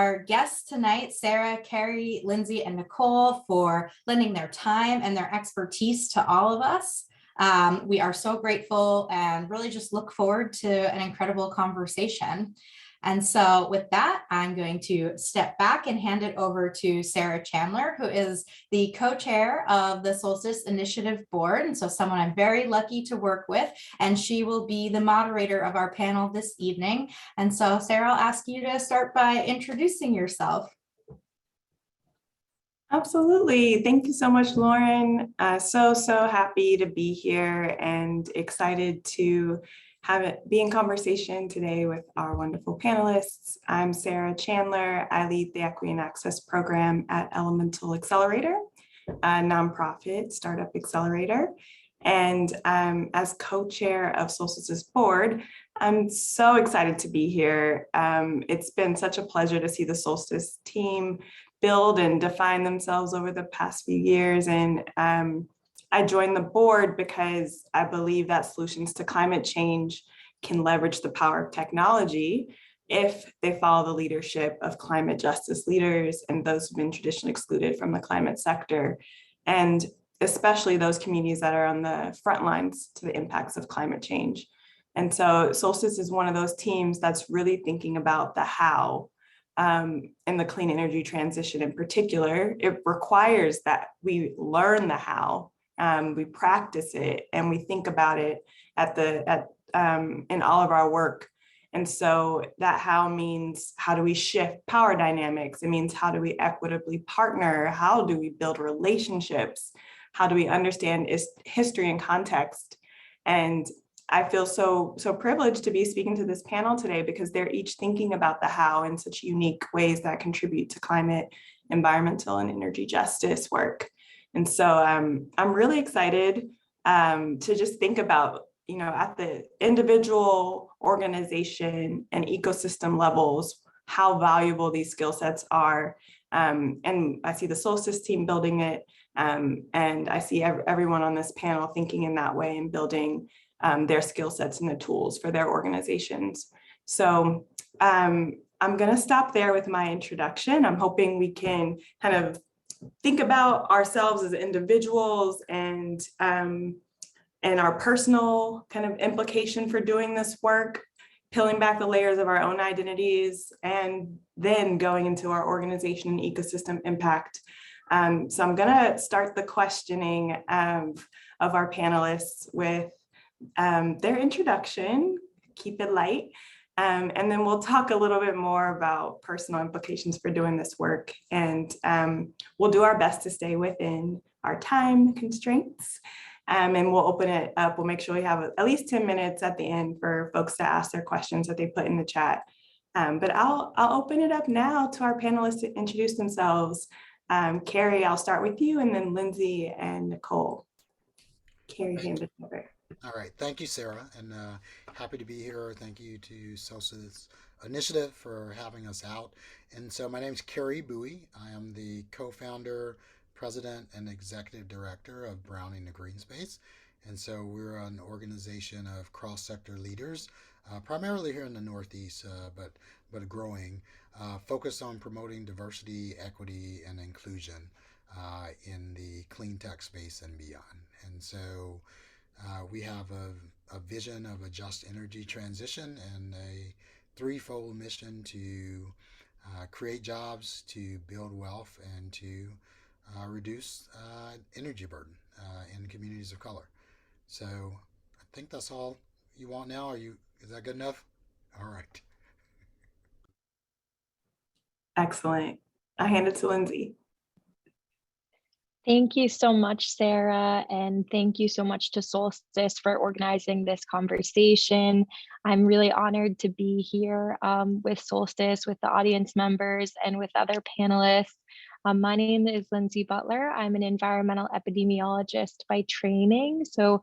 Our guests tonight, Sara, Kerry, Lindsey, and Nicole, for lending their time and their expertise to all of us. We are so grateful and really just look forward to an incredible conversation. And so with that, I'm going to step back and hand it over to Sara Chandler, who is the co-chair of the Solstice Initiative Board. And so someone I'm very lucky to work with, and she will be the moderator of our panel this evening. And so Sara, I'll ask you to start by introducing yourself. Absolutely. Thank you so much, Lauren. So happy to be here and excited to be in conversation today with our wonderful panelists. I'm Sara Chandler. I lead the Equity and Access Program at Elemental Excelerator, a nonprofit startup accelerator. And as co-chair of Solstice's board, I'm so excited to be here. It's been such a pleasure to see the Solstice team build and define themselves over the past few years. And I joined the board because I believe that solutions to climate change can leverage the power of technology if they follow the leadership of climate justice leaders and those who've been traditionally excluded from the climate sector, and especially those communities that are on the front lines to the impacts of climate change. And so Solstice is one of those teams that's really thinking about the how. In the clean energy transition in particular, it requires that we learn the how. We practice it and we think about it in all of our work. And so that how means, how do we shift power dynamics? It means, how do we equitably partner? How do we build relationships? How do we understand history and context? And I feel so privileged to be speaking to this panel today because they're each thinking about the how in such unique ways that contribute to climate, environmental, and energy justice work. And so I'm really excited to just think about, at the individual, organization, and ecosystem levels, how valuable these skill sets are. And I see the Solstice team building it, and I see everyone on this panel thinking in that way and building their skill sets and the tools for their organizations. So I'm going to stop there with my introduction. I'm hoping we can kind of think about ourselves as individuals and our personal kind of implication for doing this work, peeling back the layers of our own identities, and then going into our organization and ecosystem impact. So I'm going to start the questioning of our panelists with their introduction, keep it light, and then we'll talk a little bit more about personal implications for doing this work. And we'll do our best to stay within our time constraints. And we'll open it up. We'll make sure we have at least 10 minutes at the end for folks to ask their questions that they put in the chat. But I'll open it up now to our panelists to introduce themselves. Kerry, I'll start with you, and then Lindsey and Nicole. Kerry, hand it over. All right, thank you, Sara, and happy to be here. Thank you to Solstice Initiative for having us out. And so my name is Carrie Bowie. I am the co-founder, president, and executive director of Browning the Green Space. And so we're an organization of cross-sector leaders, primarily here in the Northeast, but growing, focused on promoting diversity, equity, and inclusion in the clean tech space and beyond. And so we have a vision of a just energy transition and a threefold mission to create jobs, to build wealth, and to reduce energy burden in communities of color. So I think that's all you want now. Is that good enough? All right. Excellent. I hand it to Lindsey. Thank you so much, Sara, and thank you so much to Solstice for organizing this conversation. I'm really honored to be here with Solstice, with the audience members, and with other panelists. My name is Lindsey Butler. I'm an environmental epidemiologist by training, so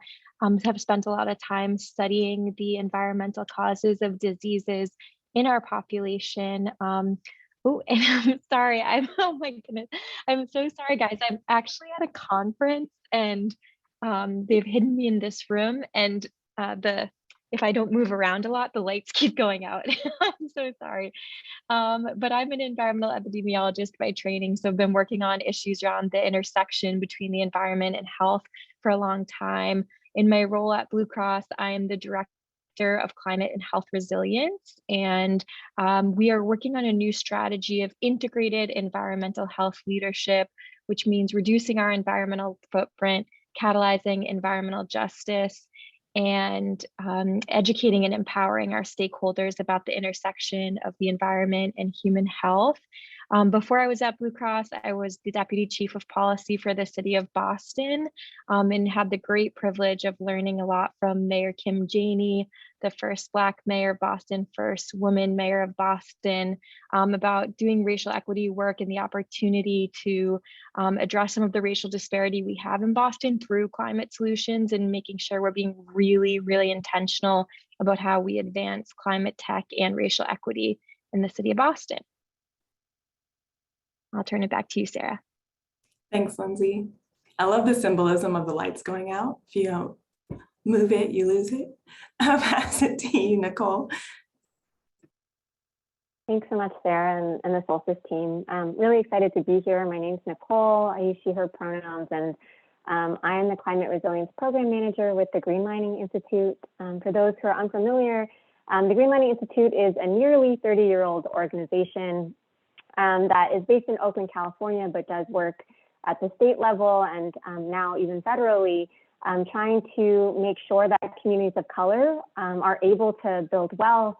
have spent a lot of time studying the environmental causes of diseases in our population. Oh, and I'm sorry. Oh my goodness. I'm so sorry, guys. I'm actually at a conference and they've hidden me in this room, and the if I don't move around a lot, the lights keep going out. I'm so sorry. But I'm an environmental epidemiologist by training, so I've been working on issues around the intersection between the environment and health for a long time. In my role at Blue Cross, I am the director of climate and health resilience, and we are working on a new strategy of integrated environmental health leadership, which means reducing our environmental footprint, catalyzing environmental justice, and educating and empowering our stakeholders about the intersection of the environment and human health. Before I was at Blue Cross, I was the Deputy Chief of Policy for the City of Boston, and had the great privilege of learning a lot from Mayor Kim Janey, the first Black mayor of Boston, first woman mayor of Boston, about doing racial equity work and the opportunity to address some of the racial disparity we have in Boston through climate solutions, and making sure we're being really, really intentional about how we advance climate tech and racial equity in the city of Boston. I'll turn it back to you, Sarah. Thanks, Lindsey. I love the symbolism of the lights going out. If you don't move it, you lose it. I'll pass it to you, Nicole. Thanks so much, Sarah and the Solstice team. I'm really excited to be here. My name's Nicole. I use she, her pronouns, and I am the Climate Resilience Program Manager with the Greenlining Institute. For those who are unfamiliar, the Greenlining Institute is a nearly 30-year-old organization that is based in Oakland, California, but does work at the state level and now even federally, trying to make sure that communities of color are able to build wealth,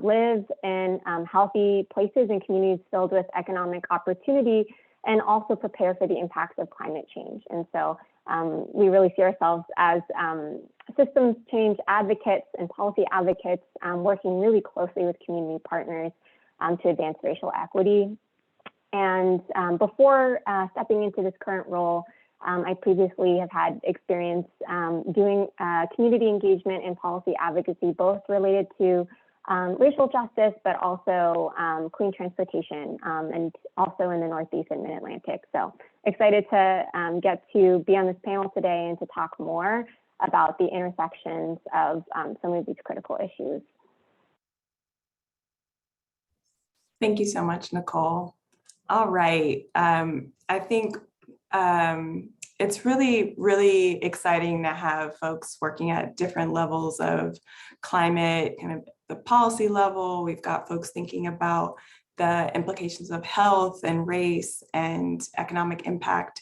live in healthy places and communities filled with economic opportunity, and also prepare for the impacts of climate change. And so we really see ourselves as systems change advocates and policy advocates, working really closely with community partners to advance racial equity. And before stepping into this current role, I previously have had experience doing community engagement and policy advocacy, both related to racial justice, but also clean transportation, and also in the Northeast and Mid-Atlantic. So excited to get to be on this panel today and to talk more about the intersections of some of these critical issues. Thank you so much, Nicole. All right. I think it's really, really exciting to have folks working at different levels of climate, kind of the policy level. We've got folks thinking about the implications of health and race and economic impact.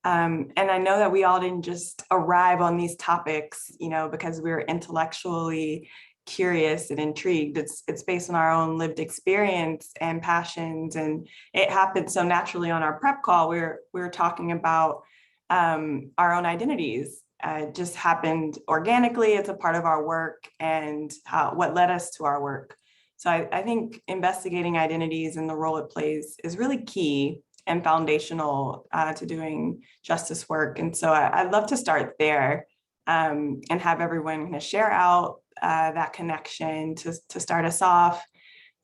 And I know that we all didn't just arrive on these topics, because we were intellectually curious and intrigued. It's based on our own lived experience and passions, and it happened so naturally on our prep call. We were talking about our own identities. It just happened organically. It's a part of our work and what led us to our work. So I think investigating identities and the role it plays is really key and foundational to doing justice work. And so I'd love to start there and have everyone kind of share out that connection to start us off.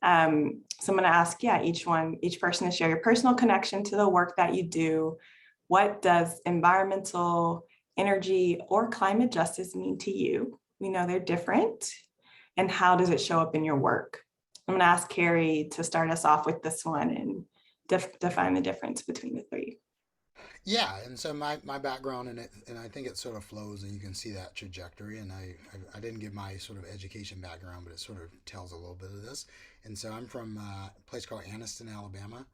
So I'm going to ask, each person to share your personal connection to the work that you do. What does environmental, energy, or climate justice mean to you? We know they're different. And how does it show up in your work? I'm going to ask Kerry to start us off with this one and define the difference between the three. Yeah, and so my background in it, and I think it sort of flows, and you can see that trajectory. And I didn't give my sort of education background, but it sort of tells a little bit of this. And so I'm from a place called Anniston, Alabama,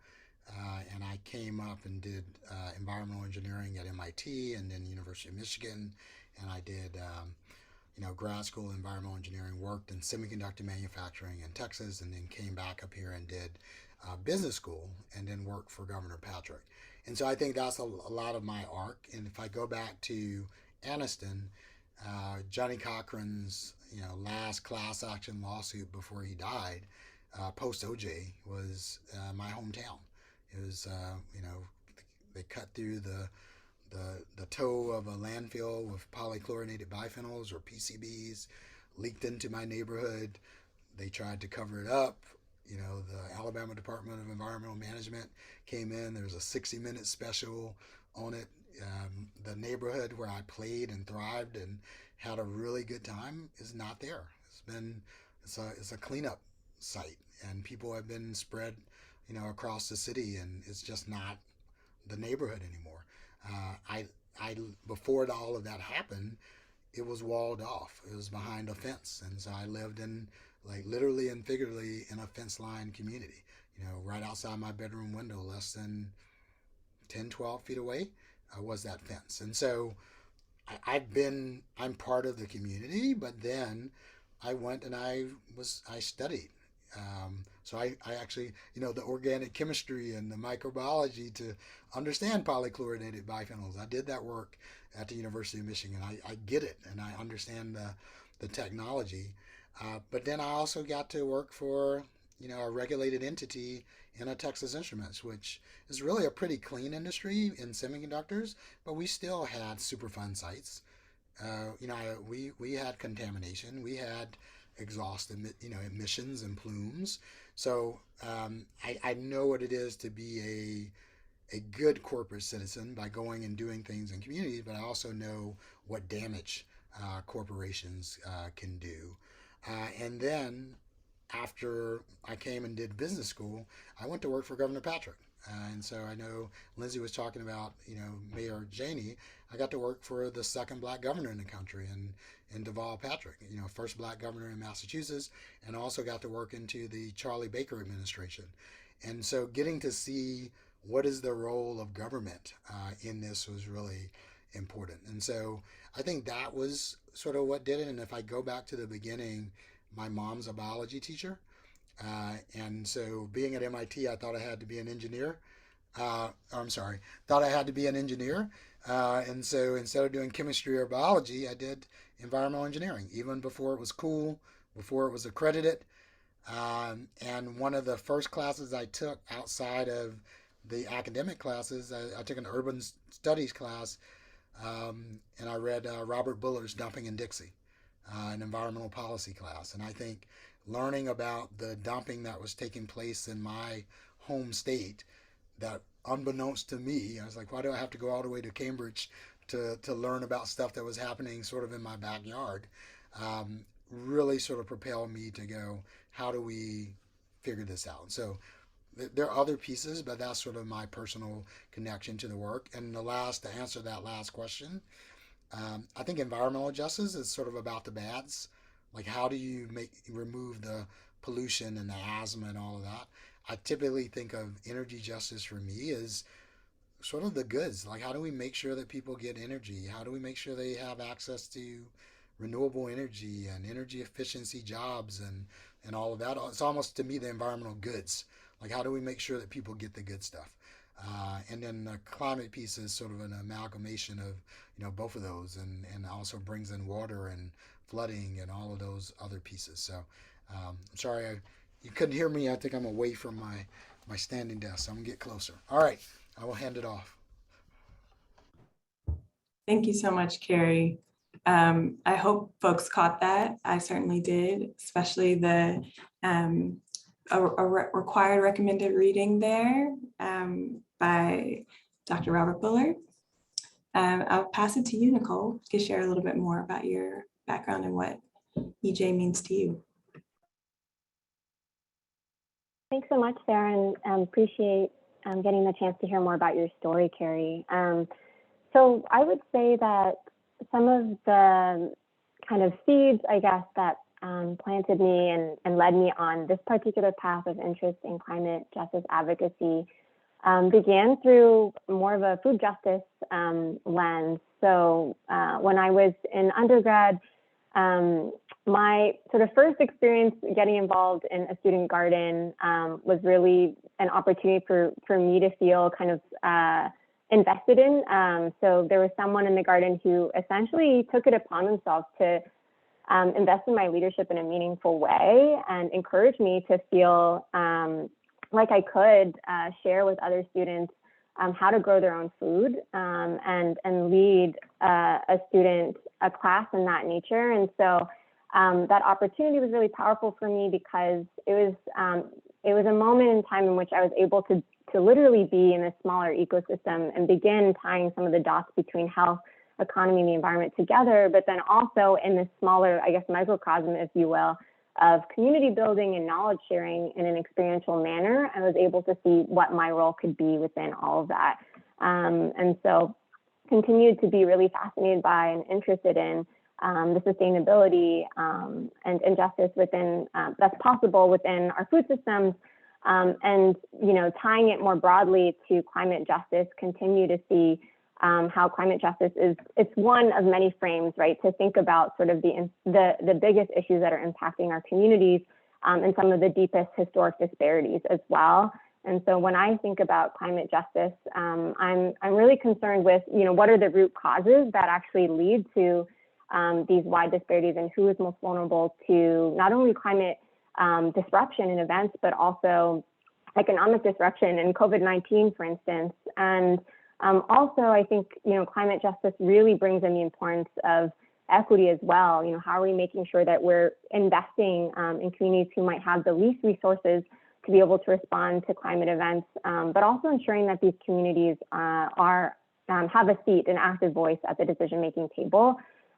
and I came up and did environmental engineering at MIT and then University of Michigan, and I did grad school environmental engineering, worked in semiconductor manufacturing in Texas, and then came back up here and did business school, and then worked for Governor Patrick. And so I think that's a lot of my arc. And if I go back to Anniston, Johnny Cochran's last class action lawsuit before he died, post OJ, was my hometown. It was they cut through the toe of a landfill with polychlorinated biphenyls, or PCBs, leaked into my neighborhood. They tried to cover it up. The Alabama Department of Environmental Management came in. There was a 60-minute special on it. The neighborhood where I played and thrived and had a really good time is not there. It's a cleanup site, and people have been spread, across the city, and it's just not the neighborhood anymore. I before all of that happened, it was walled off. It was behind a fence, and so I lived in, like, literally and figuratively in a fence line community. Right outside my bedroom window, less than 10, 12 feet away, was that fence. And so I'm part of the community, but then I went and I studied. So I actually, the organic chemistry and the microbiology to understand polychlorinated biphenyls. I did that work at the University of Michigan. I get it, and I understand the technology. But then I also got to work for, a regulated entity in a Texas Instruments, which is really a pretty clean industry in semiconductors, but we still had Superfund sites. We had contamination, we had exhaust, emissions and plumes. So I know what it is to be a good corporate citizen by going and doing things in communities, but I also know what damage corporations can do. And then after I came and did business school, I went to work for Governor Patrick. And so I know Lindsey was talking about, Mayor Janey. I got to work for the second black governor in the country, and Deval Patrick, first black governor in Massachusetts, and also got to work into the Charlie Baker administration. And so getting to see what is the role of government in this was really important. And so I think that was sort of what did it. And if I go back to the beginning, my mom's a biology teacher. And so being at MIT, I thought I had to be an engineer. Thought I had to be an engineer. And so instead of doing chemistry or biology, I did environmental engineering, even before it was cool, before it was accredited. And one of the first classes I took outside of the academic classes, I took an urban studies class, and I read Robert Buller's Dumping in Dixie, an environmental policy class. And I think learning about the dumping that was taking place in my home state, that unbeknownst to me, I was like, why do I have to go all the way to Cambridge to learn about stuff that was happening sort of in my backyard? Really sort of propelled me to go, how do we figure this out? So there are other pieces, but that's sort of my personal connection to the work. And to answer that last question, I think environmental justice is sort of about the bads. Like, how do you remove the pollution and the asthma and all of that? I typically think of energy justice for me as sort of the goods. Like, how do we make sure that people get energy? How do we make sure they have access to renewable energy and energy efficiency jobs and all of that? It's almost, to me, the environmental goods. Like, how do we make sure that people get the good stuff? And then the climate piece is sort of an amalgamation of, both of those, and also brings in water and flooding and all of those other pieces. So I'm sorry you couldn't hear me. I think I'm away from my standing desk, so I'm gonna get closer. All right, I will hand it off. Thank you so much, Kerry. I hope folks caught that. I certainly did, especially the required recommended reading there by Dr. Robert Buller. I'll pass it to you, Nicole, to share a little bit more about your background and what EJ means to you. Thanks so much, Sarah, and appreciate getting the chance to hear more about your story, Kerry. So I would say that some of the kind of seeds, I guess, that planted me and led me on this particular path of interest in climate justice advocacy began through more of a food justice lens. So when I was in undergrad, my sort of first experience getting involved in a student garden was really an opportunity for me to feel kind of invested in. So there was someone in the garden who essentially took it upon themselves to invest in my leadership in a meaningful way and encourage me to feel like I could share with other students how to grow their own food and lead a class in that nature. And so that opportunity was really powerful for me because it was a moment in time in which I was able to literally be in a smaller ecosystem and begin tying some of the dots between health, economy and the environment together, but then also in this smaller, I guess, microcosm, if you will, of community building and knowledge sharing in an experiential manner. I was able to see what my role could be within all of that. And so continued to be really fascinated by and interested in the sustainability and injustice within that's possible within our food systems, and tying it more broadly to climate justice. Continue to see how climate justice it's one of many frames, right, to think about sort of the biggest issues that are impacting our communities and some of the deepest historic disparities as well. And so when I think about climate justice, I'm really concerned with, what are the root causes that actually lead to these wide disparities, and who is most vulnerable to not only climate disruption in events, but also economic disruption and COVID-19, for instance. And also, I think, climate justice really brings in the importance of equity as well. How are we making sure that we're investing in communities who might have the least resources to be able to respond to climate events, but also ensuring that these communities have a seat, an active voice at the decision-making table.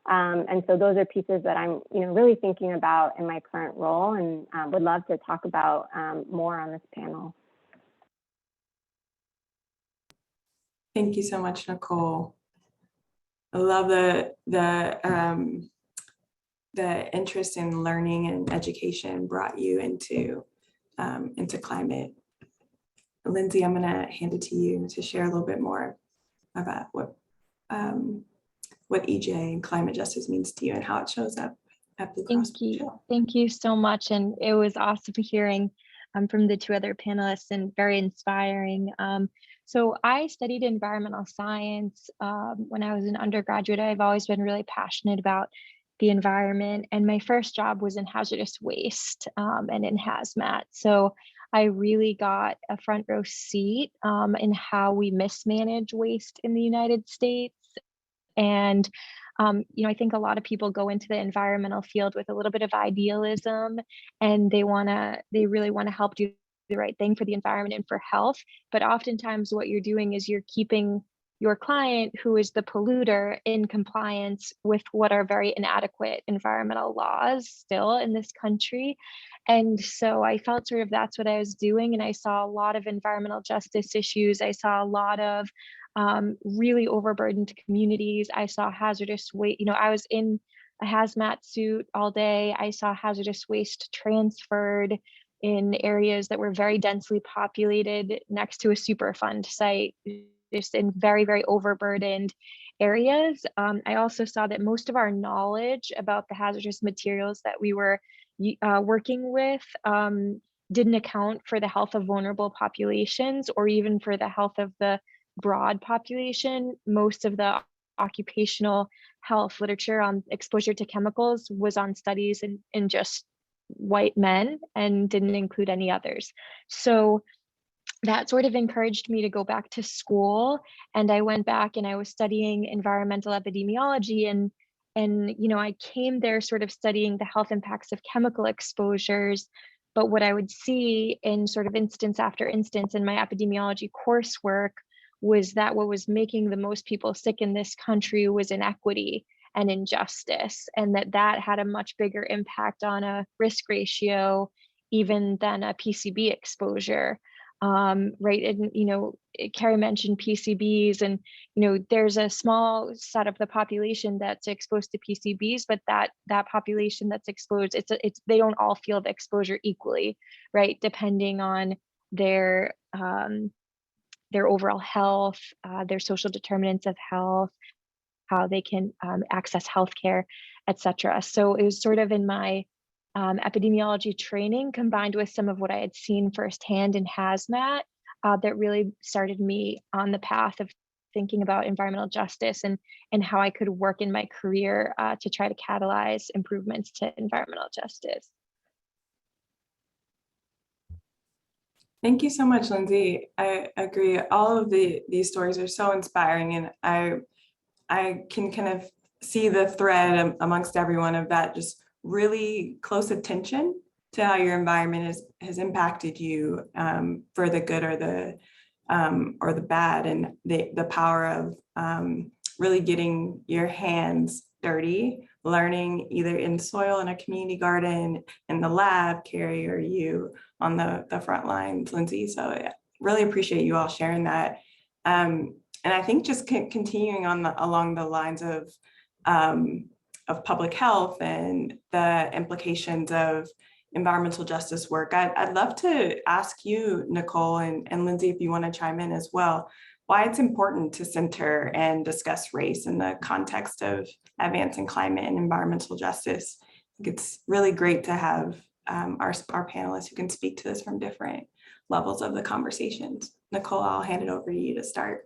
And so those are pieces that I'm, really thinking about in my current role, and would love to talk about more on this panel. Thank you so much, Nicole. I love the interest in learning and education brought you into climate. Lindsey, I'm gonna hand it to you to share a little bit more about what EJ and climate justice means to you and how it shows up at Blue Cross. Thank you so much. And it was awesome hearing from the two other panelists, and very inspiring. So I studied environmental science when I was an undergraduate. I've always been really passionate about the environment, and my first job was in hazardous waste and in hazmat. So I really got a front row seat in how we mismanage waste in the United States. And I think a lot of people go into the environmental field with a little bit of idealism, and they really want to help do the right thing for the environment and for health. But oftentimes what you're doing is you're keeping your client, who is the polluter, in compliance with what are very inadequate environmental laws still in this country. And so I felt sort of that's what I was doing. And I saw a lot of environmental justice issues. I saw a lot of really overburdened communities. I saw hazardous waste. I was in a hazmat suit all day. I saw hazardous waste transferred in areas that were very densely populated next to a Superfund site, just in very, very overburdened areas. I also saw that most of our knowledge about the hazardous materials that we were working with didn't account for the health of vulnerable populations, or even for the health of the broad population. Most of the occupational health literature on exposure to chemicals was on studies in just white men and didn't include any others. So that sort of encouraged me to go back to school, and I went back and I was studying environmental epidemiology, and I came there sort of studying the health impacts of chemical exposures. But what I would see in sort of instance after instance in my epidemiology coursework was that what was making the most people sick in this country was inequity and injustice, and that had a much bigger impact on a risk ratio even than a PCB exposure. Right, and Kerry mentioned PCBs, and there's a small set of the population that's exposed to PCBs, but that population that's exposed, they don't all feel the exposure equally, right, depending on their overall health, their social determinants of health, how they can access healthcare, etc. So it was sort of in my epidemiology training, combined with some of what I had seen firsthand in hazmat, that really started me on the path of thinking about environmental justice and how I could work in my career to try to catalyze improvements to environmental justice. Thank you so much, Lindsey. I agree. All of these stories are so inspiring, and I can kind of see the thread amongst everyone of that just really close attention to how your environment has impacted you for the good or the bad, and the power of really getting your hands dirty, learning either in soil in a community garden, in the lab, Kerry, or you on the front lines, Lindsey. So I really appreciate you all sharing that. And I think just continuing on along the lines of public health and the implications of environmental justice work, I'd love to ask you, Nicole, and Lindsey, if you want to chime in as well, why it's important to center and discuss race in the context of advancing climate and environmental justice. I think it's really great to have our panelists who can speak to this from different levels of the conversations. Nicole, I'll hand it over to you to start.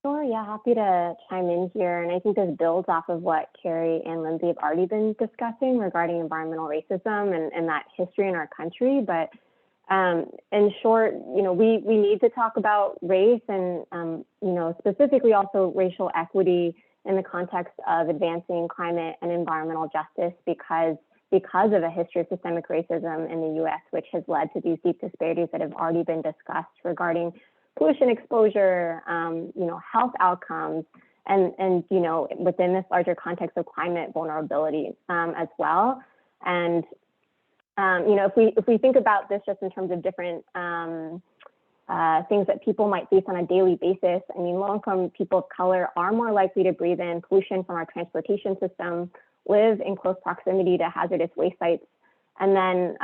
Sure, yeah, happy to chime in here. And I think this builds off of what Kerry and Lindsey have already been discussing regarding environmental racism and that history in our country. But in short, we need to talk about race and, specifically also racial equity in the context of advancing climate and environmental justice because of a history of systemic racism in the US, which has led to these deep disparities that have already been discussed regarding pollution exposure, health outcomes, and within this larger context of climate vulnerability as well. And if we think about this just in terms of different things that people might face on a daily basis, I mean, low-income people of color are more likely to breathe in pollution from our transportation system, live in close proximity to hazardous waste sites, and then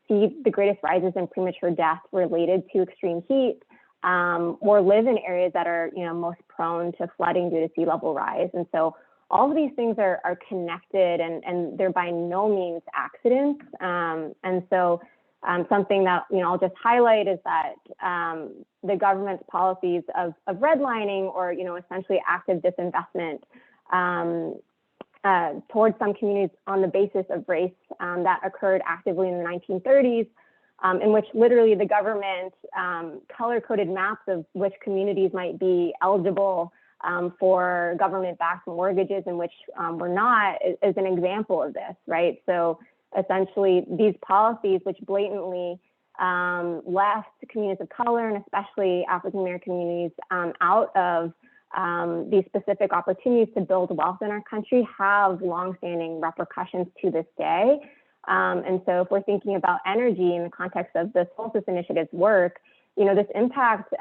see the greatest rises in premature death related to extreme heat, or live in areas that are most prone to flooding due to sea level rise. And so all of these things are connected and they're by no means accidents. And so something that I'll just highlight is that the government's policies of redlining or essentially active disinvestment towards some communities on the basis of race that occurred actively in the 1930s, in which literally the government color-coded maps of which communities might be eligible for government-backed mortgages and which were not, is an example of this, right? So essentially these policies which blatantly left communities of color and especially African-American communities out of these specific opportunities to build wealth in our country have longstanding repercussions to this day. And so if we're thinking about energy in the context of the Solstice Initiative's work, this impact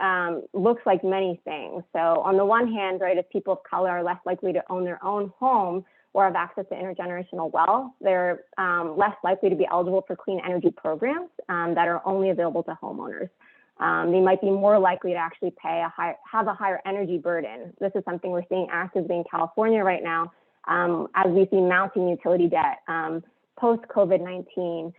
looks like many things. So on the one hand, right, if people of color are less likely to own their own home or have access to intergenerational wealth, they're less likely to be eligible for clean energy programs that are only available to homeowners. They might be more likely to actually have a higher energy burden. This is something we're seeing actively in California right now as we see mounting utility debt post-COVID-19.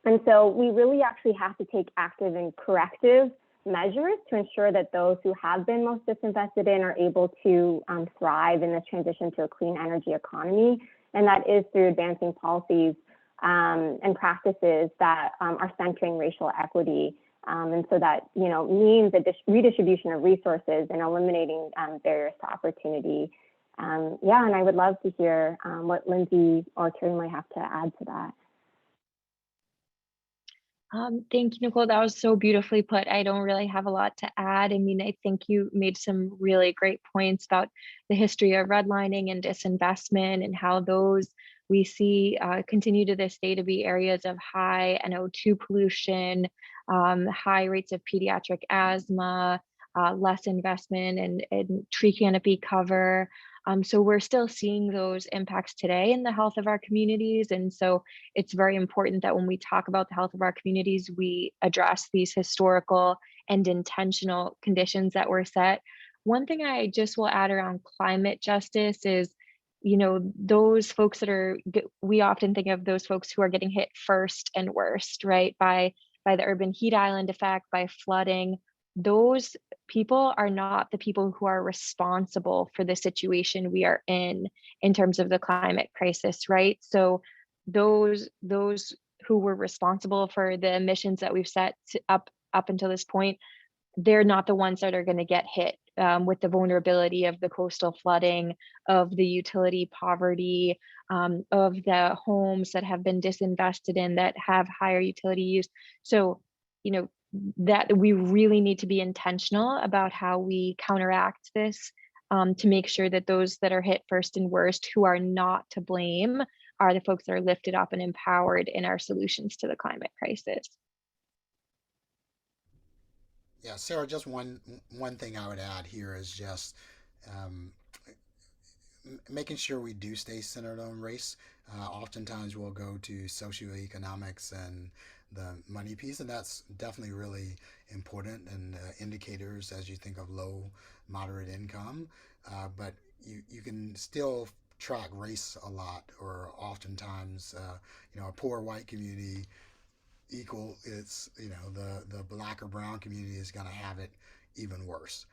And so we really actually have to take active and corrective measures to ensure that those who have been most disinvested in are able to thrive in this transition to a clean energy economy. And that is through advancing policies and practices that are centering racial equity. And so that means a redistribution of resources and eliminating barriers to opportunity. And I would love to hear what Lindsey or Kerry might have to add to that. Thank you, Nicole. That was so beautifully put. I don't really have a lot to add. I mean, I think you made some really great points about the history of redlining and disinvestment and how those we see continue to this day to be areas of high NO2 pollution, high rates of pediatric asthma, less investment in tree canopy cover. So we're still seeing those impacts today in the health of our communities. And so it's very important that when we talk about the health of our communities, we address these historical and intentional conditions that were set. One thing I just will add around climate justice is, those folks we often think of those folks who are getting hit first and worst, right? By the urban heat island effect, by flooding. Those people are not the people who are responsible for the situation we are in terms of the climate crisis, right? So those who were responsible for the emissions that we've set up until this point, they're not the ones that are going to get hit with the vulnerability of the coastal flooding, of the utility poverty, of the homes that have been disinvested in that have higher utility use. So, that we really need to be intentional about how we counteract this, to make sure that those that are hit first and worst, who are not to blame, are the folks that are lifted up and empowered in our solutions to the climate crisis. Yeah, Sarah, just one thing I would add here is just um, making sure we do stay centered on race. Oftentimes we'll go to socioeconomics and the money piece, and that's definitely really important and indicators as you think of low, moderate income. But you can still track race a lot, or oftentimes, a poor white community equal it's the black or brown community is going to have it even worse,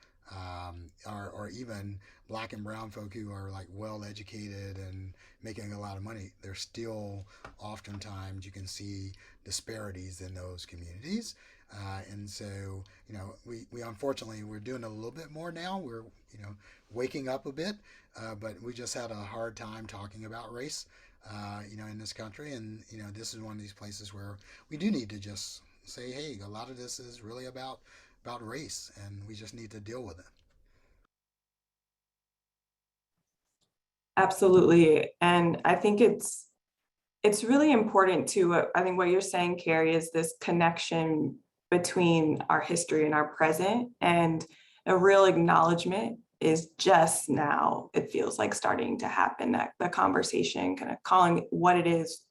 or even black and brown folk who are like well educated and making a lot of money, there's still oftentimes you can see disparities in those communities. And so we unfortunately we're doing a little bit more now, we're waking up a bit, but we just had a hard time talking about race in this country. And, this is one of these places where we do need to just say, hey, a lot of this is really about race, and we just need to deal with it. Absolutely. And I think it's really important to, I think what you're saying, Kerry, is this connection between our history and our present, and a real acknowledgement is just now, it feels like, starting to happen, that the conversation, kind of calling what it is,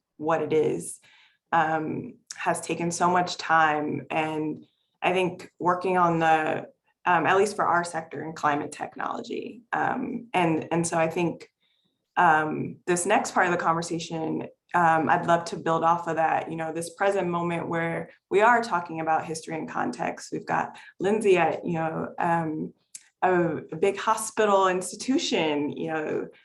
has taken so much time. And I think working on the, at least for our sector in climate technology. And so I think this next part of the conversation, I'd love to build off of that, this present moment where we are talking about history and context. We've got Lindsey at, a big hospital institution,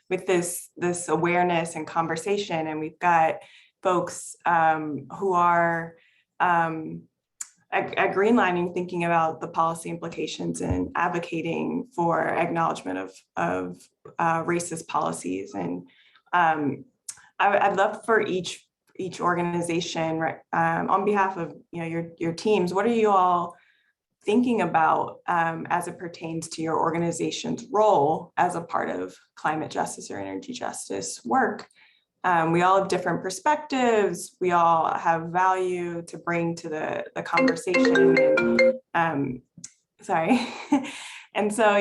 with this awareness and conversation. And we've got folks who are at Greenlining thinking about the policy implications and advocating for acknowledgement of racist policies. And I'd love for each organization, on behalf of your teams, what are you all thinking about as it pertains to your organization's role as a part of climate justice or energy justice work? We all have different perspectives. We all have value to bring to the conversation. And, sorry. And so,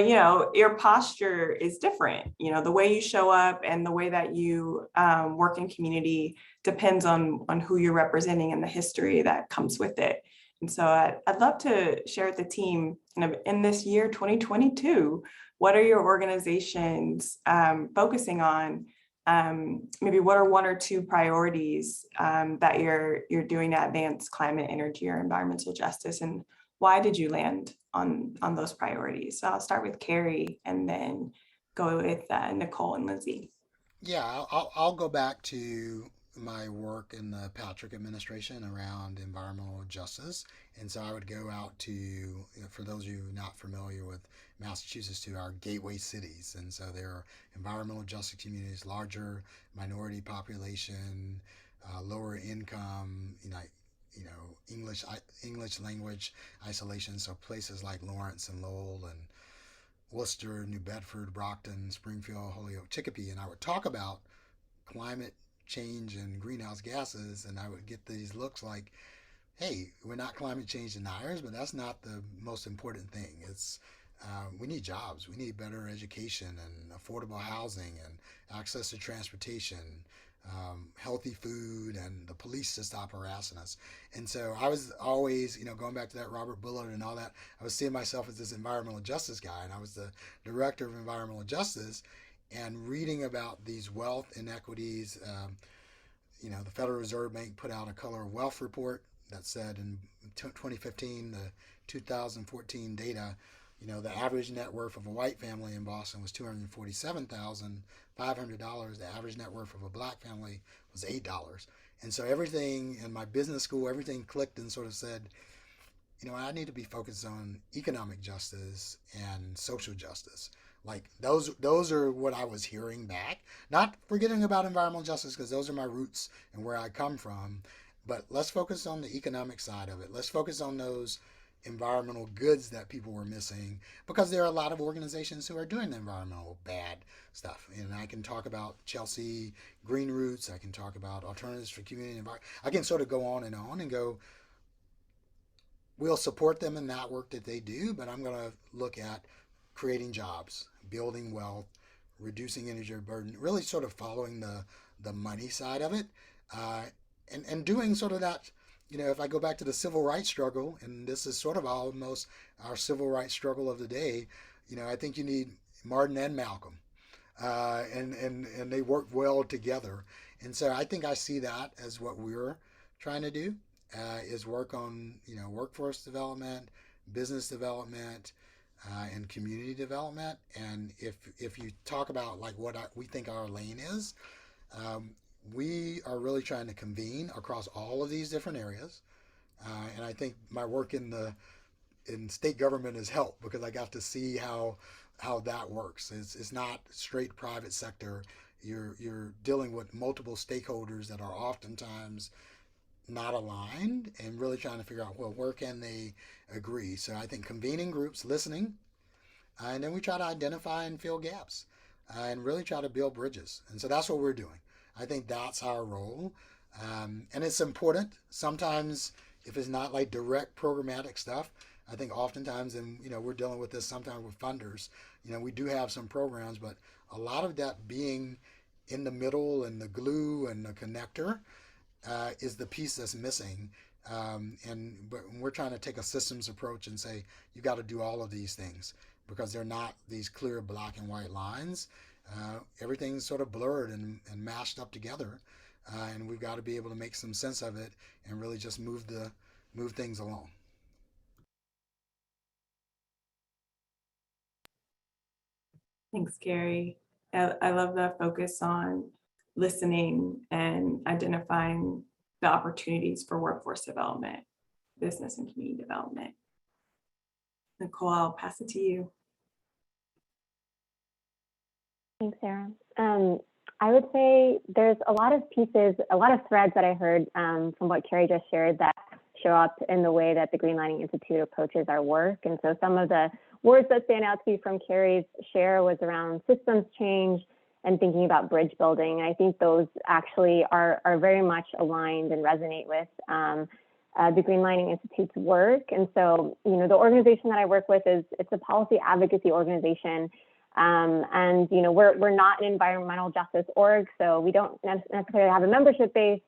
your posture is different. The way you show up and the way that you work in community depends on who you're representing and the history that comes with it. And so I'd love to share with the team, in this year, 2022, what are your organizations focusing on? Maybe what are one or two priorities that you're doing to advance climate, energy, or environmental justice, and why did you land on those priorities? So I'll start with Kerry and then go with Nicole and Lindsey. Yeah, I'll go back to my work in the Patrick administration around environmental justice. And so I would go out to, for those of you not familiar with Massachusetts, to our gateway cities. And so there are environmental justice communities, larger minority population, lower income, English language isolation. So places like Lawrence and Lowell and Worcester, New Bedford, Brockton, Springfield, Holyoke, Chicopee. And I would talk about climate change and greenhouse gases, and I would get these looks like, hey, we're not climate change deniers, but that's not the most important thing. It's we need jobs, we need better education and affordable housing and access to transportation, healthy food, and the police to stop harassing us. And so I was always, going back to that Robert Bullard and all that, I was seeing myself as this environmental justice guy, and I was the director of environmental justice, and reading about these wealth inequities. The Federal Reserve Bank put out a color of wealth report that said in 2015, the 2014 data, the average net worth of a white family in Boston was $247,500. The average net worth of a black family was $8. And so everything in my business school, everything clicked and sort of said, I need to be focused on economic justice and social justice. Like those are what I was hearing back. Not forgetting about environmental justice, because those are my roots and where I come from. but let's focus on the economic side of it. Let's focus on those environmental goods that people were missing, because there are a lot of organizations who are doing the environmental bad stuff. And I can talk about Chelsea Green Roots. I can talk about Alternatives for Community Environment. I can sort of go on and go, we'll support them in that work that they do, but I'm going to look at creating jobs, building wealth, reducing energy burden, really sort of following the money side of it, and doing sort of that. If I go back to the civil rights struggle, and this is sort of almost our civil rights struggle of the day, I think you need Martin and Malcolm, and they work well together. And so I think I see that as what we're trying to do, is work on workforce development, business development, and community development. And if you talk about like what we think our lane is, we are really trying to convene across all of these different areas, and I think my work in state government has helped, because I got to see how that works. It's not straight private sector. You're dealing with multiple stakeholders that are oftentimes not aligned, and really trying to figure out, well, where can they agree. So I think convening groups, listening, and then we try to identify and fill gaps, and really try to build bridges. And so that's what we're doing. I think that's our role, and it's important. Sometimes, if it's not like direct programmatic stuff, I think oftentimes, and we're dealing with this sometimes with funders. We do have some programs, but a lot of that being in the middle and the glue and the connector is the piece that's missing. But we're trying to take a systems approach and say you got to do all of these things, because they're not these clear black and white lines. Everything's sort of blurred and mashed up together, and we've got to be able to make some sense of it and really just move things along. Thanks, Kerry. I love the focus on listening and identifying the opportunities for workforce development, business and community development. Nicole, I'll pass it to you. Thanks, Sarah. I would say there's a lot of pieces, a lot of threads that I heard from what Kerry just shared that show up in the way that the Greenlining Institute approaches our work. And so some of the words that stand out to me from Kerry's share was around systems change and thinking about bridge building. And I think those actually are very much aligned and resonate with the Greenlining Institute's work. And so, the organization that I work with it's a policy advocacy organization. And we're not an environmental justice org, so we don't necessarily have a membership base.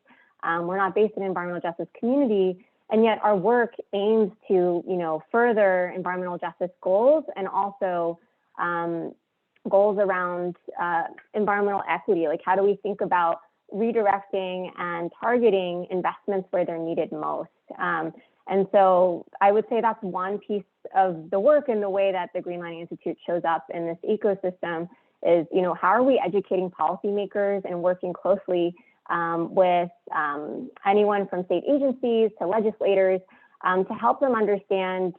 We're not based in an environmental justice community, and yet our work aims to further environmental justice goals, and also goals around environmental equity. Like, how do we think about redirecting and targeting investments where they're needed most? And so I would say that's one piece of the work, and the way that the Greenlining Institute shows up in this ecosystem is, how are we educating policymakers and working closely with anyone from state agencies to legislators to help them understand,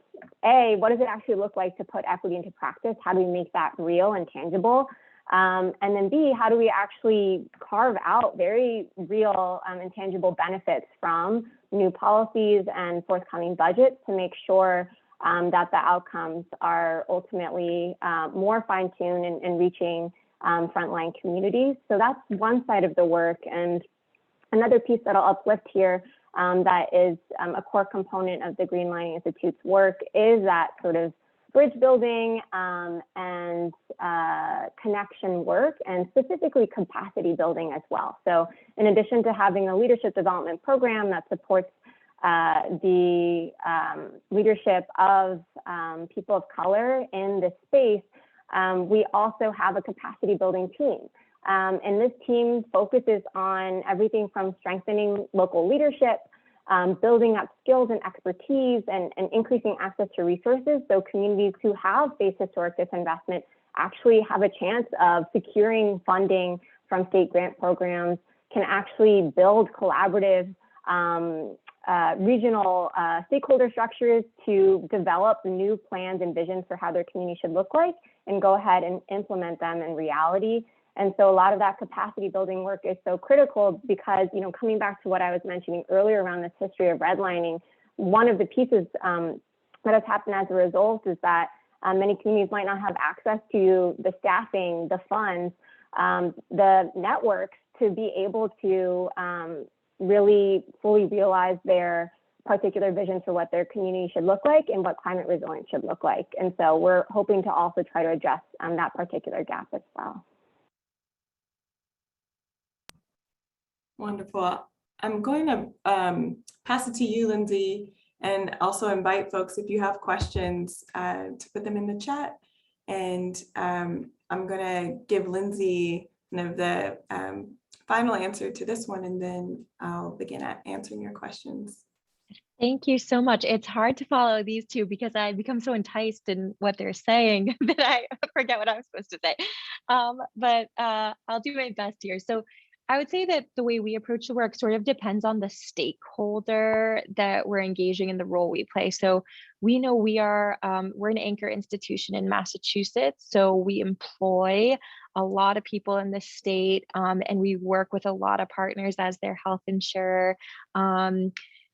A, what does it actually look like to put equity into practice? How do we make that real and tangible? And then B, how do we actually carve out very real and tangible benefits from new policies and forthcoming budgets to make sure that the outcomes are ultimately more fine-tuned and reaching frontline communities. So that's one side of the work. And another piece that I'll uplift here that is a core component of the Greenlining Institute's work is that sort of bridge building and connection work, and specifically capacity building as well. So in addition to having a leadership development program that supports the leadership of people of color in this space, we also have a capacity building team. And this team focuses on everything from strengthening local leadership, building up skills and expertise, and increasing access to resources, so communities who have faced historic disinvestment actually have a chance of securing funding from state grant programs, can actually build collaborative regional stakeholder structures to develop new plans and visions for how their community should look like, and go ahead and implement them in reality. And so a lot of that capacity building work is so critical because, you know, coming back to what I was mentioning earlier around this history of redlining, one of the pieces that has happened as a result is that many communities might not have access to the staffing, the funds, the networks to be able to really fully realize their particular vision for what their community should look like and what climate resilience should look like. And so we're hoping to also try to address that particular gap as well. Wonderful. I'm going to pass it to you, Lindsey, and also invite folks, if you have questions, to put them in the chat. And I'm going to give Lindsey kind of the final answer to this one, and then I'll begin at answering your questions. Thank you so much. It's hard to follow these two because I become so enticed in what they're saying that I forget what I'm supposed to say. But I'll do my best here. So I would say that the way we approach the work sort of depends on the stakeholder that we're engaging in the role we play. So we know we're an anchor institution in Massachusetts. So we employ a lot of people in the state, and we work with a lot of partners as their health insurer.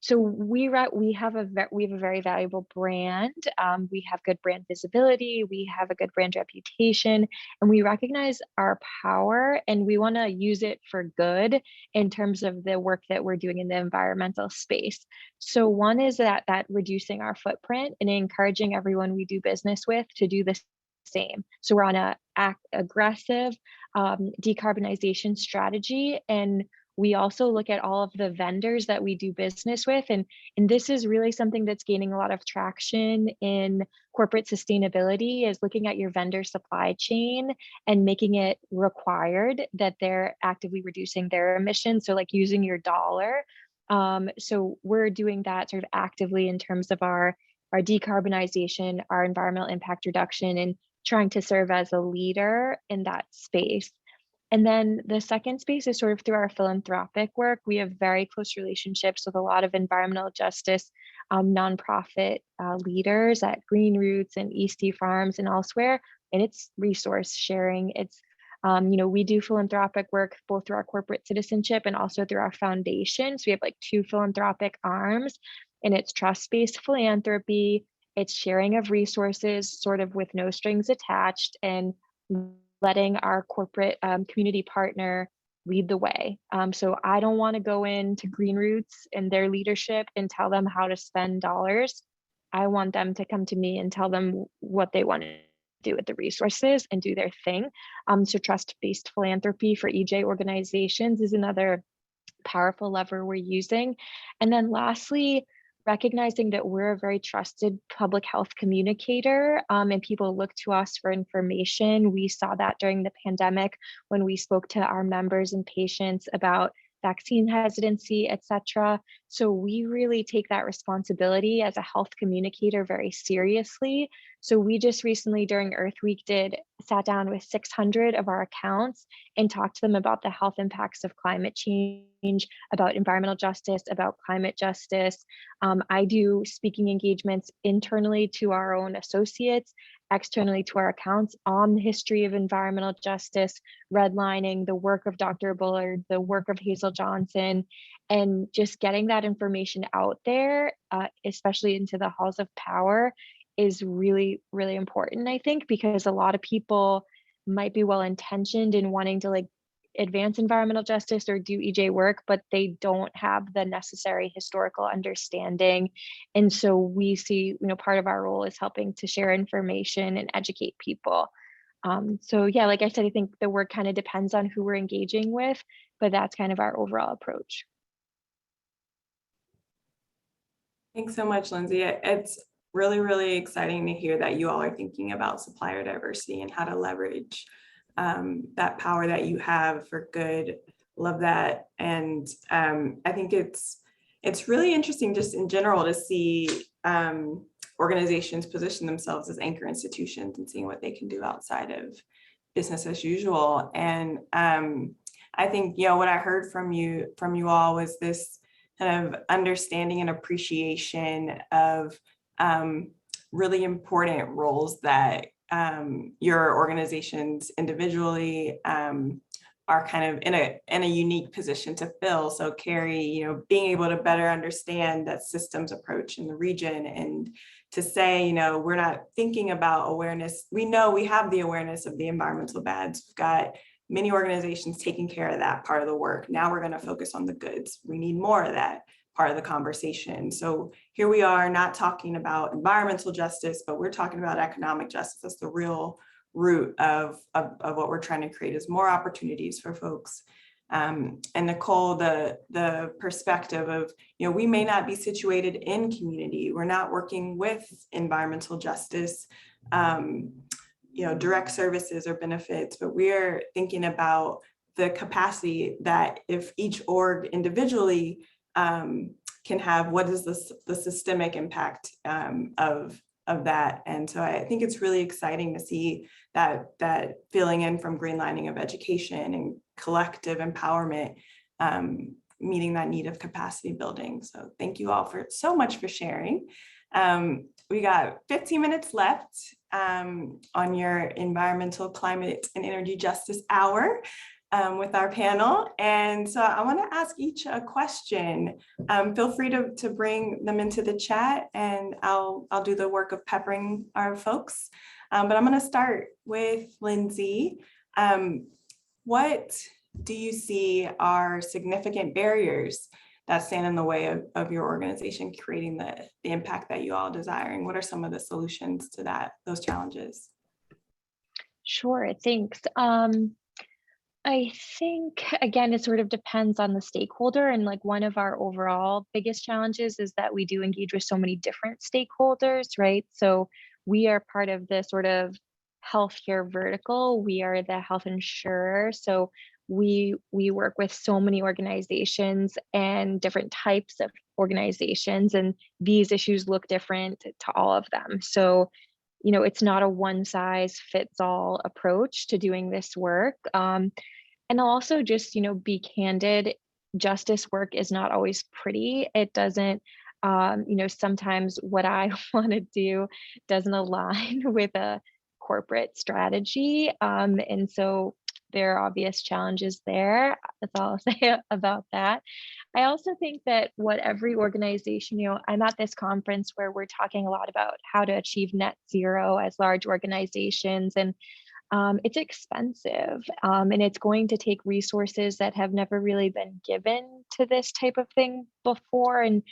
So we have a very valuable brand. We have good brand visibility. We have a good brand reputation, and we recognize our power, and we want to use it for good in terms of the work that we're doing in the environmental space. So one is that reducing our footprint and encouraging everyone we do business with to do the same. So we're on a aggressive decarbonization strategy, and we also look at all of the vendors that we do business with. And this is really something that's gaining a lot of traction in corporate sustainability, is looking at your vendor supply chain and making it required that they're actively reducing their emissions. So like using your dollar. So we're doing that sort of actively in terms of our decarbonization, our environmental impact reduction, and trying to serve as a leader in that space. And then the second space is sort of through our philanthropic work. We have very close relationships with a lot of environmental justice nonprofit leaders at Green Roots and Eastie Farms and elsewhere. And it's resource sharing. It's, we do philanthropic work both through our corporate citizenship and also through our foundation. So we have like 2 philanthropic arms, and it's trust-based philanthropy. It's sharing of resources sort of with no strings attached, and letting our corporate community partner lead the way. So I don't want to go into Green Roots and their leadership and tell them how to spend dollars. I want them to come to me and tell them what they want to do with the resources and do their thing. So trust-based philanthropy for EJ organizations is another powerful lever we're using. And then lastly, recognizing that we're a very trusted public health communicator, and people look to us for information. We saw that during the pandemic when we spoke to our members and patients about vaccine hesitancy, et cetera. So we really take that responsibility as a health communicator very seriously. So we just recently during Earth Week sat down with 600 of our accounts and talked to them about the health impacts of climate change, about environmental justice, about climate justice. I do speaking engagements internally to our own associates, externally to our accounts on the history of environmental justice, redlining, the work of Dr. Bullard, the work of Hazel Johnson, and just getting that information out there, especially into the halls of power, is really, really important, I think, because a lot of people might be well-intentioned in wanting to like advance environmental justice or do EJ work, but they don't have the necessary historical understanding. And so we see, part of our role is helping to share information and educate people. So yeah, like I said, I think the work kind of depends on who we're engaging with, but that's kind of our overall approach. Thanks so much, Lindsey. It's really, really exciting to hear that you all are thinking about supplier diversity and how to leverage that power that you have for good. Love that. And I think it's really interesting just in general to see organizations position themselves as anchor institutions and seeing what they can do outside of business as usual. And I think, what I heard from you all was this kind of understanding and appreciation of really important roles that your organizations individually are kind of in a unique position to fill. So Kerry, being able to better understand that systems approach in the region, and to say, we're not thinking about awareness. We know we have the awareness of the environmental bads. We've got many organizations taking care of that part of the work. Now we're going to focus on the goods. We need more of that part of the conversation. So here we are, not talking about environmental justice, but we're talking about economic justice. That's the real root of what we're trying to create, is more opportunities for folks. And Nicole, the perspective of, we may not be situated in community. We're not working with environmental justice, direct services or benefits, but we're thinking about the capacity that if each org individually can have, what is the systemic impact of that. And so I think it's really exciting to see that filling in from Greenlining of education and collective empowerment, meeting that need of capacity building. So thank you all so much for sharing. We got 15 minutes left on your environmental, climate, and energy justice hour with our panel. And so I want to ask each a question. Feel free to bring them into the chat, and I'll do the work of peppering our folks. But I'm going to start with Lindsey. What do you see are significant barriers that stand in the way of your organization creating the impact that you all desire? And what are some of the solutions to those challenges? Sure, thanks. I think, again, it sort of depends on the stakeholder. And like one of our overall biggest challenges is that we do engage with so many different stakeholders, right? So we are part of the sort of healthcare vertical. We are the health insurer. So we work with so many organizations and different types of organizations, and these issues look different to all of them. So it's not a one size fits all approach to doing this work. And I'll also just, be candid, justice work is not always pretty. It doesn't, sometimes what I want to do doesn't align with a corporate strategy. And so there are obvious challenges there. That's all I'll say about that. I also think that what every organization, I'm at this conference where we're talking a lot about how to achieve net zero as large organizations, and it's expensive, and it's going to take resources that have never really been given to this type of thing before. And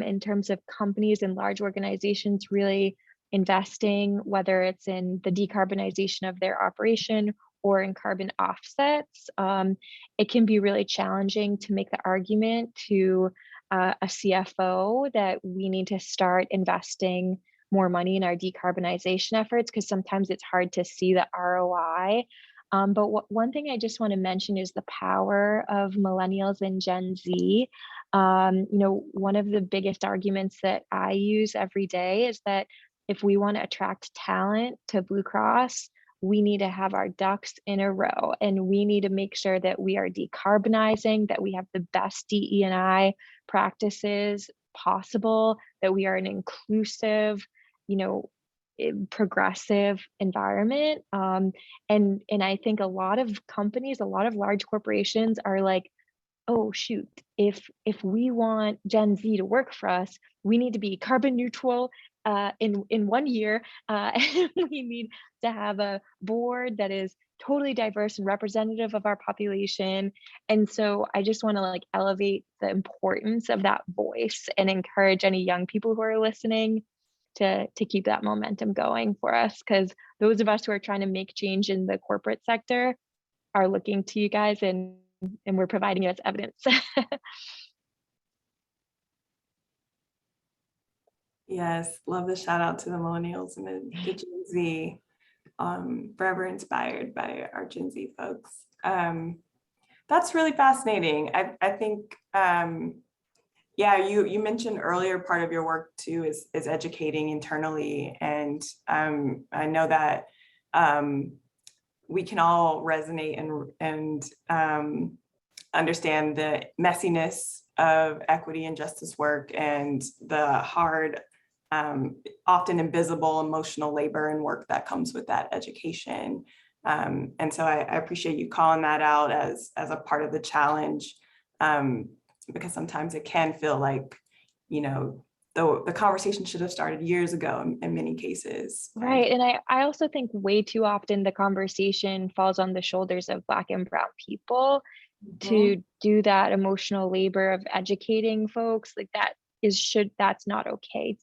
in terms of companies and large organizations really investing, whether it's in the decarbonization of their operation or in carbon offsets, it can be really challenging to make the argument to a CFO that we need to start investing more money in our decarbonization efforts, because sometimes it's hard to see the ROI. But one thing I just want to mention is the power of millennials and Gen Z. One of the biggest arguments that I use every day is that if we want to attract talent to Blue Cross, we need to have our ducks in a row, and we need to make sure that we are decarbonizing, that we have the best DE&I practices possible, that we are an inclusive, progressive environment. And I think a lot of companies, a lot of large corporations are like, oh shoot, if we want Gen Z to work for us, we need to be carbon neutral in 1 year, and we need to have a board that is totally diverse and representative of our population. And so I just want to elevate the importance of that voice and encourage any young people who are listening to keep that momentum going for us, because those of us who are trying to make change in the corporate sector are looking to you guys, and we're providing you as evidence. Yes, love the shout out to the millennials and the Gen Z. Forever inspired by our Gen Z folks. That's really fascinating. I think, you mentioned earlier part of your work too is educating internally, and I know that we can all resonate and understand the messiness of equity and justice work and the hard often invisible emotional labor and work that comes with that education. And so I appreciate you calling that out as a part of the challenge, because sometimes it can feel like, you know, the conversation should have started years ago in many cases. Right. And I also think way too often the conversation falls on the shoulders of Black and Brown people to do that emotional labor of educating folks. Like that's not okay.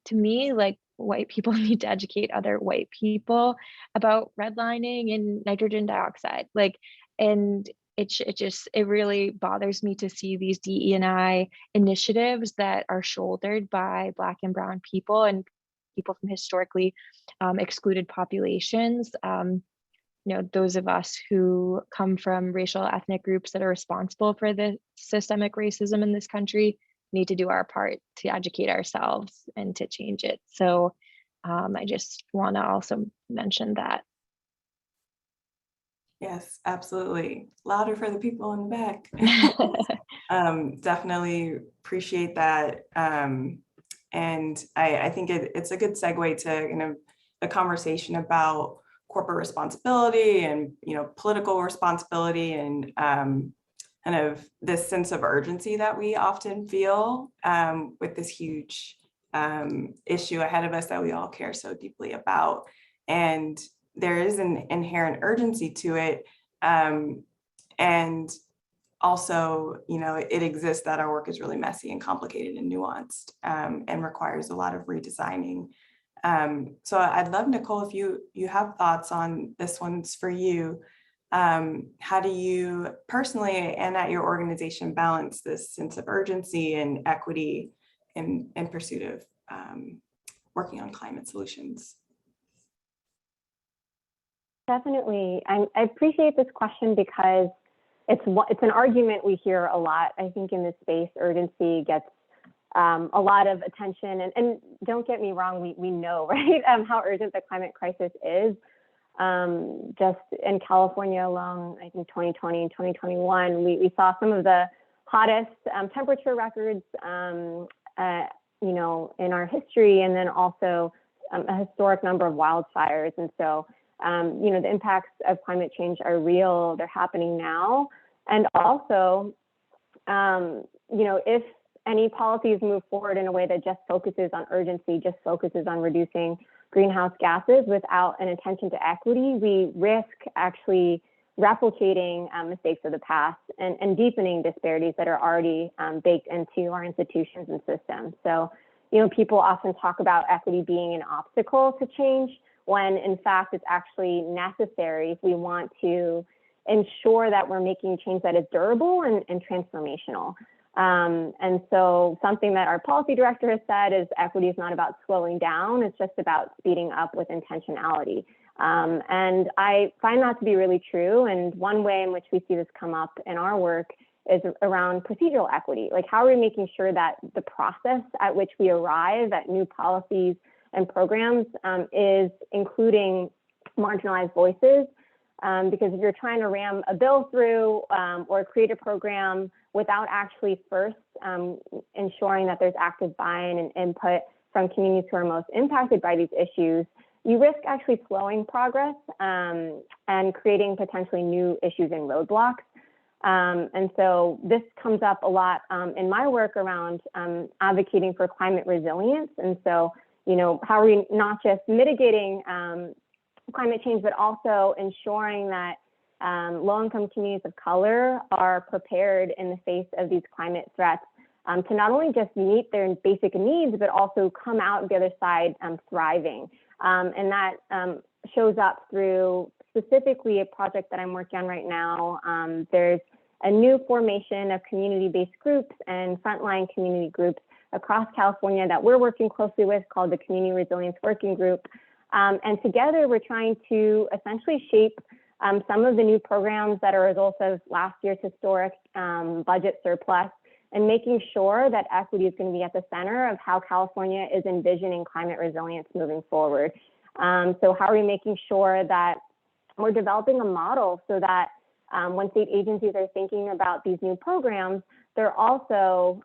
To me, like white people need to educate other white people about redlining and nitrogen dioxide. Like, and it really bothers me to see these DE&I initiatives that are shouldered by Black and Brown people and people from historically excluded populations. You know, those of us who come from racial ethnic groups that are responsible for the systemic racism in this country need to do our part to educate ourselves and to change it. So I just want to also mention that. Yes, absolutely. Louder for the people in the back. Definitely appreciate that. And I think it's a good segue to kind of a conversation about corporate responsibility and, you know, political responsibility and kind of this sense of urgency that we often feel with this huge issue ahead of us that we all care so deeply about. And there is an inherent urgency to it. And also, you know, it exists that our work is really messy and complicated and nuanced and requires a lot of redesigning. So I'd love, Nicole, if you have thoughts on this one's for you. How do you personally and at your organization balance this sense of urgency and equity in pursuit of working on climate solutions? Definitely. I appreciate this question because it's an argument we hear a lot. I think in this space, urgency gets a lot of attention. And don't get me wrong, we know, right, how urgent the climate crisis is. Just in California alone, I think 2020 and 2021, we saw some of the hottest temperature records, you know, in our history, and then also a historic number of wildfires. And so, you know, the impacts of climate change are real. They're happening now. And also, you know, if any policies move forward in a way that just focuses on urgency, just focuses on reducing greenhouse gases without an attention to equity, we risk actually replicating mistakes of the past and deepening disparities that are already baked into our institutions and systems. So, you know, people often talk about equity being an obstacle to change, when in fact it's actually necessary if we want to ensure that we're making change that is durable and transformational. And so something that our policy director has said is equity is not about slowing down, it's just about speeding up with intentionality. And I find that to be really true. And one way in which we see this come up in our work is around procedural equity. Like, how are we making sure that the process at which we arrive at new policies and programs is including marginalized voices? Because if you're trying to ram a bill through or create a program without actually first ensuring that there's active buy-in and input from communities who are most impacted by these issues, you risk actually slowing progress and creating potentially new issues and roadblocks. And so this comes up a lot in my work around advocating for climate resilience. And so, you know, how are we not just mitigating climate change, but also ensuring that low-income communities of color are prepared in the face of these climate threats to not only just meet their basic needs, but also come out the other side thriving. And that shows up through specifically a project that I'm working on right now. There's a new formation of community-based groups and frontline community groups across California that we're working closely with, called the Community Resilience Working Group. And together we're trying to essentially shape some of the new programs that are a result of last year's historic budget surplus, and making sure that equity is going to be at the center of how California is envisioning climate resilience moving forward. So how are we making sure that we're developing a model so that when state agencies are thinking about these new programs, they're also,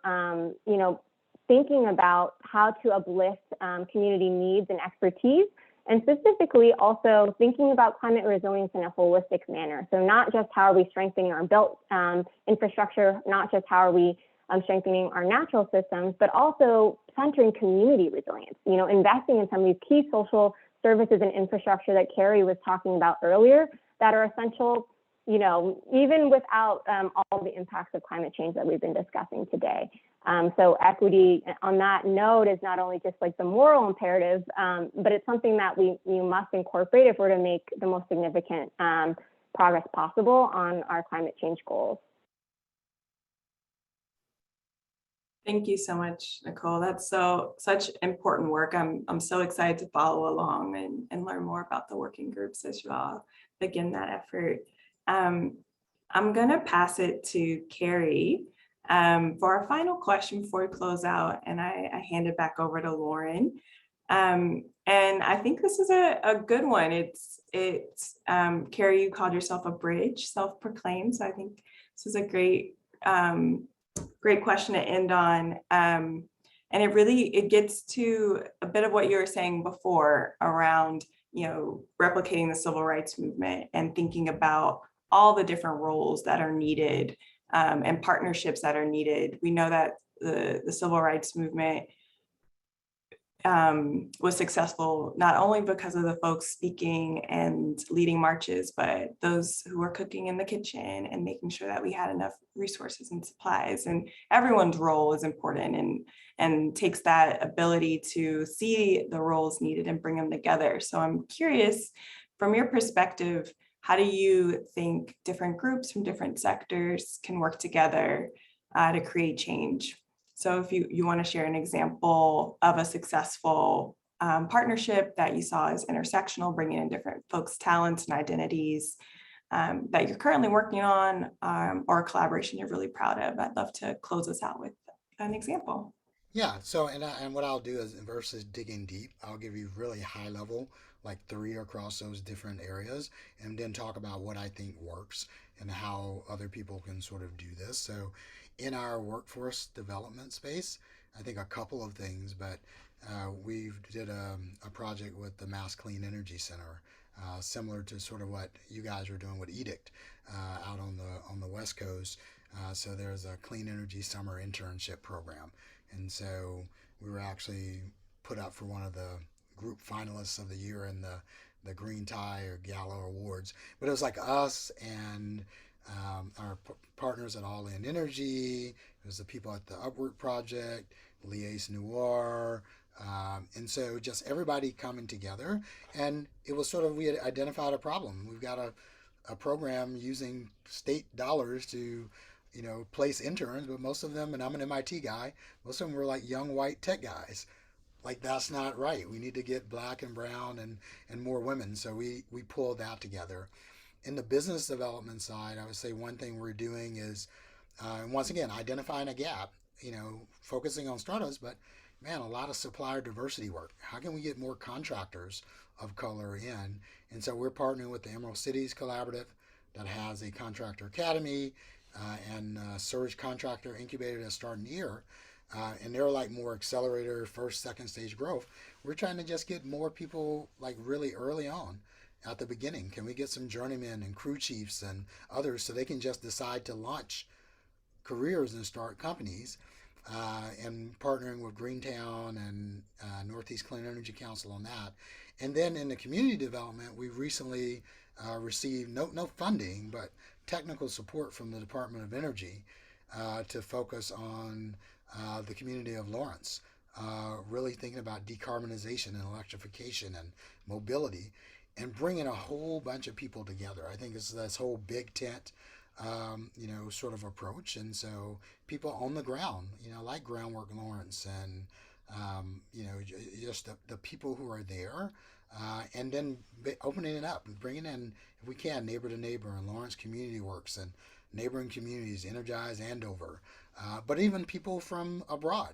you know, thinking about how to uplift community needs and expertise, and specifically also thinking about climate resilience in a holistic manner. So not just how are we strengthening our built infrastructure, not just how are we strengthening our natural systems, but also centering community resilience, investing in some of these key social services and infrastructure that Kerry was talking about earlier that are essential, even without all the impacts of climate change that we've been discussing today. So equity on that note is not only just like the moral imperative, but it's something that we must incorporate if we're to make the most significant progress possible on our climate change goals. Thank you so much, Nicole. That's such important work. I'm so excited to follow along and learn more about the working groups as you all begin that effort. I'm gonna pass it to Kerry for our final question before we close out, and I hand it back over to Lauren. And I think this is a good one. It's Kerry, you called yourself a bridge, self-proclaimed. So I think this is a great question to end on. And it gets to a bit of what you were saying before around, replicating the civil rights movement and thinking about all the different roles that are needed and partnerships that are needed. We know that the civil rights movement was successful not only because of the folks speaking and leading marches, but those who were cooking in the kitchen and making sure that we had enough resources and supplies. And everyone's role is important and takes that ability to see the roles needed and bring them together. So I'm curious, from your perspective, how do you think different groups from different sectors can work together to create change? So if you want to share an example of a successful partnership that you saw as intersectional, bringing in different folks' talents and identities that you're currently working on, or a collaboration you're really proud of, I'd love to close us out with an example. Yeah. So, and what I'll do is, versus digging deep, I'll give you really high level, like 3 across those different areas, and then talk about what I think works and how other people can sort of do this. So, in our workforce development space, I think a couple of things, but we did a project with the Mass Clean Energy Center, similar to sort of what you guys are doing with Edict out on the West Coast. So there's a clean energy summer internship program, and so we were actually put up for one of the group finalists of the year in the Green Tie or Gala Awards. But it was like us and our partners at All In Energy. It was the people at the Upward Project, Liaise Noir, and so just everybody coming together. And it was sort of, we had identified a problem. We've got a program using state dollars to place interns, but most of them, and I'm an MIT guy, most of them were like young white tech guys. Like, that's not right. We need to get black and brown and more women. So we pulled that together. In the business development side, I would say one thing we're doing is, once again, identifying a gap, focusing on startups, but man, a lot of supplier diversity work. How can we get more contractors of color in? And so we're partnering with the Emerald Cities Collaborative that has a contractor academy and Surge Contractor Incubator that's starting here. And they're like more accelerator, first, second stage growth. We're trying to just get more people like really early on at the beginning. Can we get some journeymen and crew chiefs and others so they can just decide to launch careers and start companies? And partnering with Greentown and Northeast Clean Energy Council on that. And then in the community development, we recently received no funding, but technical support from the Department of Energy to focus on the community of Lawrence, really thinking about decarbonization and electrification and mobility, and bringing a whole bunch of people together. I think it's this whole big tent, sort of approach. And so people on the ground, like Groundwork Lawrence and, just the people who are there, and then opening it up and bringing in, if we can, neighbor to neighbor and Lawrence Community Works and neighboring communities, Energize, Andover, but even people from abroad,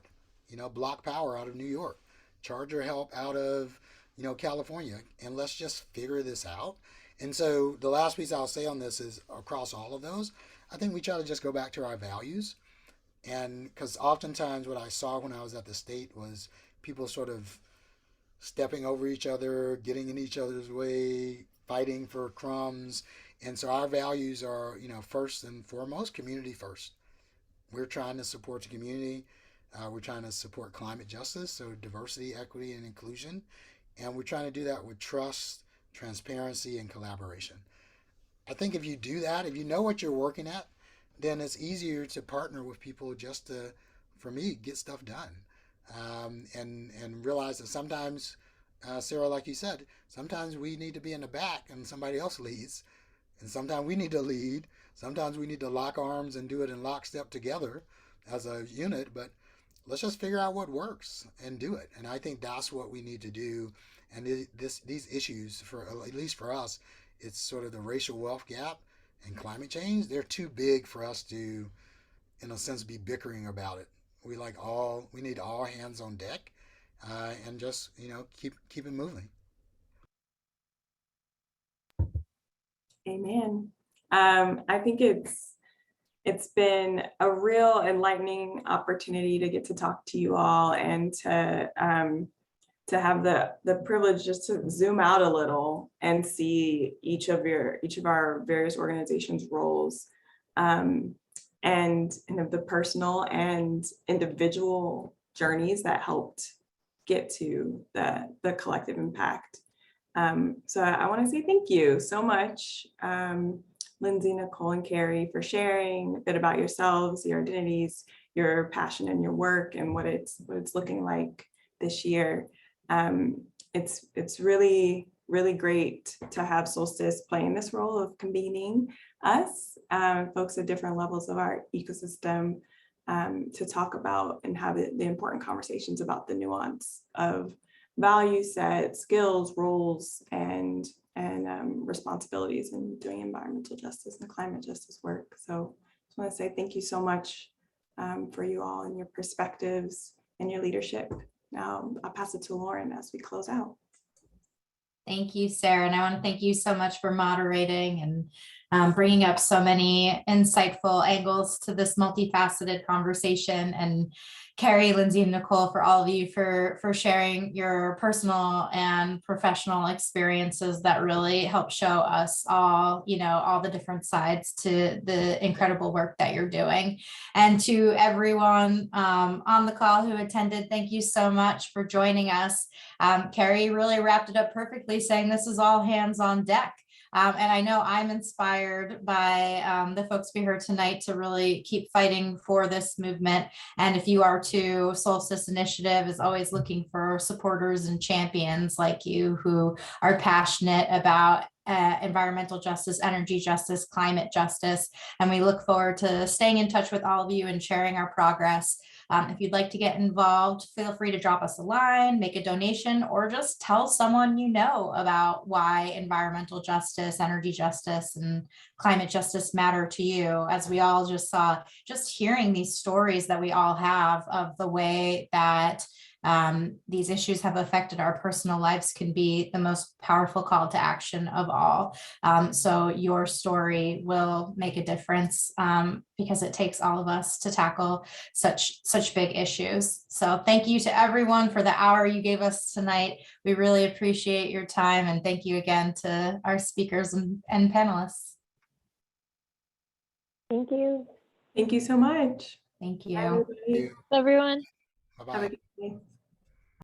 Block Power out of New York, Charger Help out of, California, and let's just figure this out. And so the last piece I'll say on this is, across all of those, I think we try to just go back to our values. And because oftentimes what I saw when I was at the state was people sort of stepping over each other, getting in each other's way, fighting for crumbs. And so our values are, first and foremost, community first. We're trying to support the community. We're trying to support climate justice, so diversity, equity, and inclusion. And we're trying to do that with trust, transparency, and collaboration. I think if you do that, if you know what you're working at, then it's easier to partner with people just to, for me, get stuff done. And realize that sometimes, Sarah, like you said, sometimes we need to be in the back and somebody else leads. And sometimes we need to lead. Sometimes we need to lock arms and do it in lockstep together as a unit. But let's just figure out what works and do it. And I think that's what we need to do. And these issues, for at least for us, it's sort of the racial wealth gap and climate change. They're too big for us to, in a sense, be bickering about it. We need all hands on deck, and just keep it moving. Amen. I think it's been a real enlightening opportunity to get to talk to you all and to have the privilege just to zoom out a little and see each of our various organizations' roles, and the personal and individual journeys that helped get to the collective impact. So I want to say thank you so much, Lindsey, Nicole, and Kerry, for sharing a bit about yourselves, your identities, your passion, and your work, and what it's looking like this year. It's really, really great to have Solstice playing this role of convening us, folks at different levels of our ecosystem, to talk about and have the important conversations about the nuance of value set, skills, roles, and responsibilities in doing environmental justice and climate justice work. So I just want to say thank you so much for you all and your perspectives and your leadership. Now I'll pass it to Lauren as we close out. Thank you, Sarah. And I want to thank you so much for moderating and bringing up so many insightful angles to this multifaceted conversation. And Kerry, Lindsey, and Nicole, for all of you for sharing your personal and professional experiences that really help show us all, all the different sides to the incredible work that you're doing. And to everyone on the call who attended, thank you so much for joining us. Kerry really wrapped it up perfectly, saying this is all hands on deck. And I know I'm inspired by the folks we heard tonight to really keep fighting for this movement. And if you are too, Solstice Initiative is always looking for supporters and champions like you who are passionate about environmental justice, energy justice, climate justice. And we look forward to staying in touch with all of you and sharing our progress. If you'd like to get involved, feel free to drop us a line, make a donation, or just tell someone you know about why environmental justice, energy justice, and climate justice matter to you. As we all just saw, just hearing these stories that we all have of the way that these issues have affected our personal lives can be the most powerful call to action of all. So your story will make a difference because it takes all of us to tackle such big issues. So thank you to everyone for the hour you gave us tonight. We really appreciate your time, and thank you again to our speakers and panelists. Thank you. Thank you so much. Thank you. Bye, everybody. Everyone. Bye-bye. Have a good day.